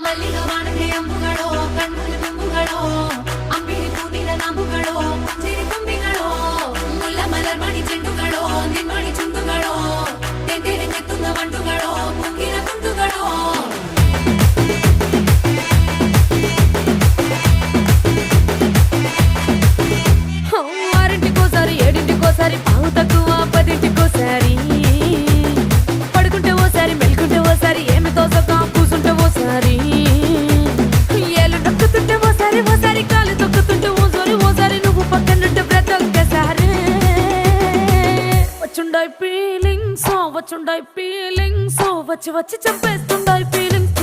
ಮಲ್ಲಿಗ ವಾಣತೆ ಅಂಬುಗಳೋ ಕಣ್ಣುಗಳ ತುಂಬುಗಳೋ ಅಂಬಿಳಿ ಹೂವಿನ ನಾಮುಗಳೋ ಪಂಜಿರಿ ತುಂಬಿಗಳೋ ಮುಲ್ಲ ಮಲರ್ಮಣಿ ಚೆಂಡುಗಳೋ ನಿನ್ಮಣಿ ಚುಂಡುಗಳೋ ತೆಂತೆರೆ ನೆತ್ತುന്ന ಮಂಡುಗಳೋ ಮುಗಿನ ಗುಂಡುಗಳೋ ఆరింటికోసారి ఏడింటికోసారి పావు తక్కువ పదింటికోసారి పడుకుంటే ఓసారి మెలుకుంటే ఓసారి ఏమి తోసక కూసుంటే ఓసారి ఏళ్ళు నొక్కుతుంటే ఓసారి ఓసారి కాలు తొక్కుతుంటే ఓసారి ఓసారి నువ్వు పక్కనుంటే ప్రతి ఒక్కసారి వచ్చుండాయి ఫీలింగ్స్ వచ్చి వచ్చి చంపేస్తుండాయి ఫీలింగ్స్